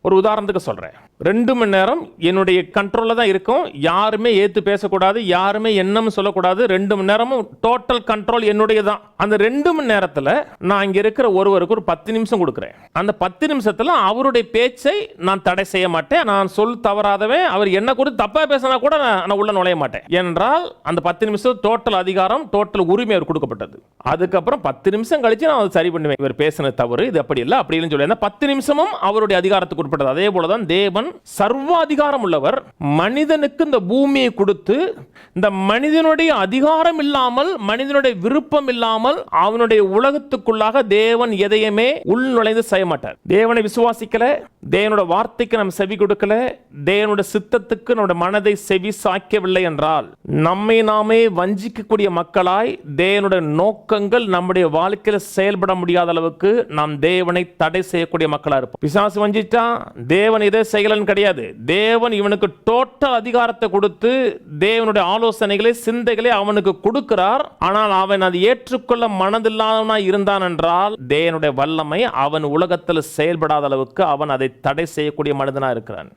ஒரு உதாரணத்துக்கு சொல்றேன். 2 மணி நேரம் என்னுடைய கண்ட்ரோல்ல தான் இருக்கும். யாருமே ஏத்து பேசக்கூடாது, யாருமே என்னன்னு சொல்லக்கூடாது. 2 மணி நேரமும் டோட்டல் கண்ட்ரோல் என்னுடைய தான். அந்த 2 மணி நேரத்தில் நான் இங்க இருக்கிற ஒருவருக்கு ஒரு 10 நிமிஷம் கொடுக்கிறேன். அந்த 10 நிமிஷத்துல அவருடைய பேச்சை நான் தடை செய்ய மாட்டேன். நான் சொல் தவறாதவன், அவர் என்ன கூட தப்பா பேசினா கூட நான் உள்ள நுழைய மாட்டேன். என்றால் அந்த 10 நிமிஷம் டோட்டல் அதிகாரம், டோட்டல் உரிமை அவர் கொடுக்கப்பட்டது. அதுக்கப்புறம் 10 நிமிஷம் கழிச்சு நான் அதை சரி பண்ணுவேன். இவர் பேசின தவறு, இது அப்படி இல்லை அப்படின்னு சொல்லி 10 நிமிஷமும் அவருடைய அதிகாரத்துக்கு உட்பட்டது. அதே போலதான் தேவன் சர்வாதிகாரம் உள்ளவர். மனிதனுக்கு இந்த பூமியை கொடுத்து இந்த மனிதனுடைய அதிகாரம் இல்லாமல், மனிதனுடைய விருப்பம் இல்லாமல் அவனுடைய உலகத்துக்குள்ளாக தேவன் எதையுமே உள் நுழைந்து செய்ய மாட்டார். தேவனை விசுவாசிக்கல, தேவனுடைய வார்த்தைக்கு நம்ம செவி கொடுக்கல, தேவனுடைய சித்தத்துக்கு நம்முடைய மனதை செவி சாய்க்கவில்லை என்றால் நம்மை நாமே வஞ்சிக்கக்கூடிய மக்களாய் தேவனுடைய நோக்கங்கள் நம்முடைய வாழ்க்கையில் செயல்பட முடியாத அளவுக்கு நாம் தேவனை தடை செய்யக்கூடிய மக்களா இருப்போம். பிசாசு வஞ்சிட்டா தேவன் இதை செய்யலன்னு கிடையாது. தேவன் இவனுக்கு டோட்டல் அதிகாரத்தை கொடுத்து தேவனுடைய ஆலோசனைகளை, சிந்தைகளை அவனுக்கு கொடுக்கிறார். ஆனால் அவன் அதை ஏற்றுக்கொள்ள மனதில்லாதவனா இருந்தான் என்றால் தேவனுடைய வல்லமை அவன் உலகத்தில் செயல்படாத அளவுக்கு அவன் அதை தடை செய்யக்கூடிய மனிதனா இருக்கிறான்.